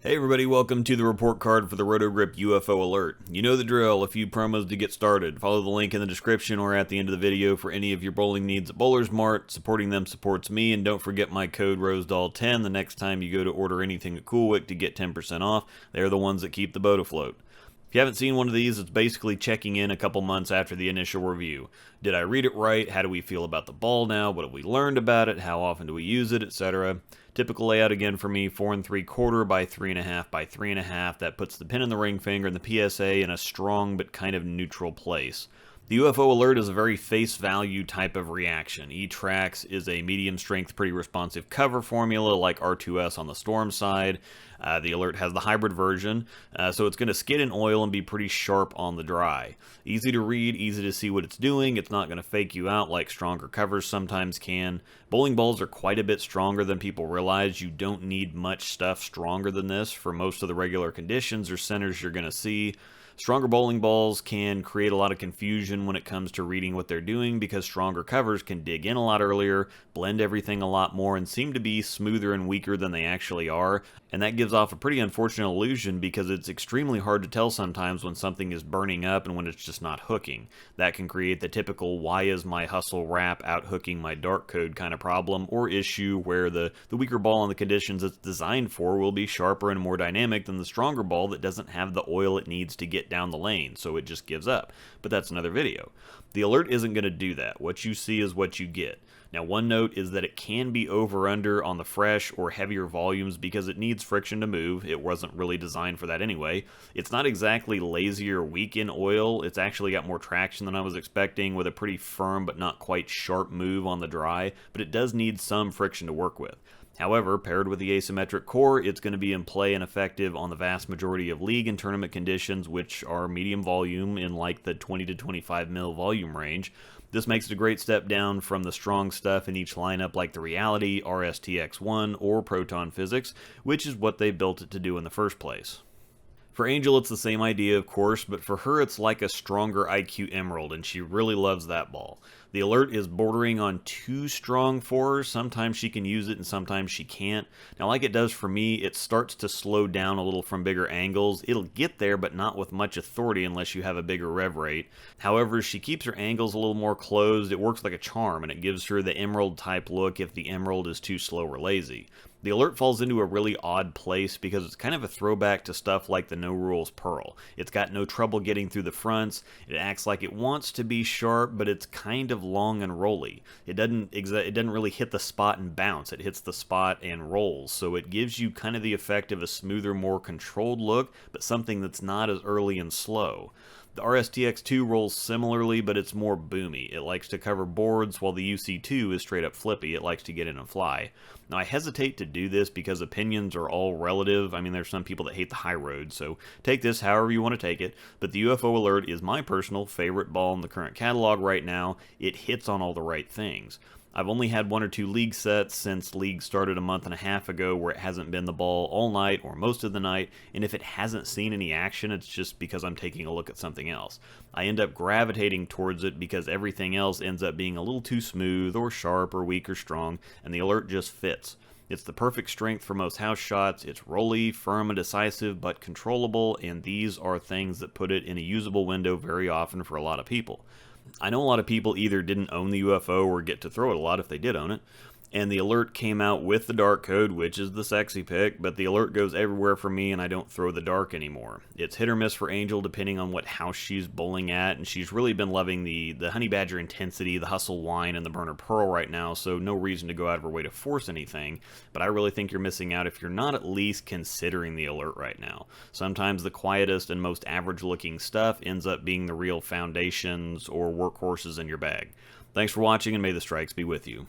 Hey everybody, welcome to the report card for the Roto Grip UFO Alert. You know the drill, a few promos to get started. Follow the link in the description or at the end of the video for any of your bowling needs at Bowler's Mart. Supporting them supports me, and don't forget my code Rosdahl10 the next time you go to order anything at CoolWick to get 10% off. They're the ones that keep the boat afloat. If you haven't seen one of these, it's basically checking in a couple months after the initial review. Did I read it right? How do we feel about the ball now? What have we learned about it? How often do we use it? Etc. Typical layout again for me, 4 3/4 by 3.5 by 3.5. That puts the pin in the ring finger and the PSA in a strong but kind of neutral place. The UFO Alert is a very face value type of reaction. E-Trax is a medium strength, pretty responsive cover formula like R2S on the Storm side. The Alert has the hybrid version, so it's going to skid in oil and be pretty sharp on the dry. Easy to read, easy to see what it's doing. It's not going to fake you out like stronger covers sometimes can. Bowling balls are quite a bit stronger than people realize. You don't need much stuff stronger than this for most of the regular conditions or centers you're going to see. Stronger bowling balls can create a lot of confusion when it comes to reading what they're doing because stronger covers can dig in a lot earlier, blend everything a lot more, and seem to be smoother and weaker than they actually are. And that gives off a pretty unfortunate illusion because it's extremely hard to tell sometimes when something is burning up and when it's just not hooking. That can create the typical why is my hustle wrap out hooking my dark code kind of problem or issue where the weaker ball in the conditions it's designed for will be sharper and more dynamic than the stronger ball that doesn't have the oil it needs to get down the lane, so it just gives up. But that's another video. The Alert isn't going to do that. What you see is what you get. Now, one note is that it can be over-under on the fresh or heavier volumes because it needs friction to move. It wasn't really designed for that anyway. It's not exactly lazy or weak in oil. It's actually got more traction than I was expecting with a pretty firm but not quite sharp move on the dry, but it does need some friction to work with. However, paired with the asymmetric core, it's going to be in play and effective on the vast majority of league and tournament conditions, which are medium volume in like the 20 to 25 mil volume range. This makes it a great step down from the strong stuff in each lineup like the Reality, RSTX1, or Proton Physics, which is what they built it to do in the first place. For Angel, it's the same idea, of course, but for her it's like a stronger IQ Emerald, and she really loves that ball. The Alert is bordering on too strong for her. Sometimes she can use it and sometimes she can't. Now, like it does for me, it starts to slow down a little from bigger angles. It'll get there, but not with much authority unless you have a bigger rev rate. However, she keeps her angles a little more closed. It works like a charm, and it gives her the Emerald type look if the Emerald is too slow or lazy. The Alert falls into a really odd place because it's kind of a throwback to stuff like the No Rules Pearl. It's got no trouble getting through the fronts. It acts like it wants to be sharp, but it's kind of long and rolly. It doesn't really hit the spot and bounce. It hits the spot and rolls. So it gives you kind of the effect of a smoother, more controlled look, but something that's not as early and slow. The RSTX2 rolls similarly, but it's more boomy. It likes to cover boards, while the UC2 is straight up flippy. It likes to get in and fly. Now, I hesitate to do this because opinions are all relative. I mean, there's some people that hate the high road, so take this however you want to take it. But the UFO Alert is my personal favorite ball in the current catalog right now. It hits on all the right things. I've only had 1 or 2 league sets since league started a month and a half ago where it hasn't been the ball all night or most of the night, and if it hasn't seen any action, it's just because I'm taking a look at something else. I end up gravitating towards it because everything else ends up being a little too smooth or sharp or weak or strong, and the Alert just fits. It's the perfect strength for most house shots. It's rolly, firm, and decisive, but controllable, and these are things that put it in a usable window very often for a lot of people. I know a lot of people either didn't own the UFO or get to throw it a lot if they did own it, and the Alert came out with the dark code, which is the sexy pick, but the Alert goes everywhere for me and I don't throw the dark anymore. It's hit or miss for Angel depending on what house she's bowling at, and she's really been loving the Honey Badger Intensity, the Hustle Wine, and the Burner Pearl right now, so no reason to go out of her way to force anything, but I really think you're missing out if you're not at least considering the Alert right now. Sometimes the quietest and most average looking stuff ends up being the real foundations or workhorses in your bag. Thanks for watching, and may the strikes be with you.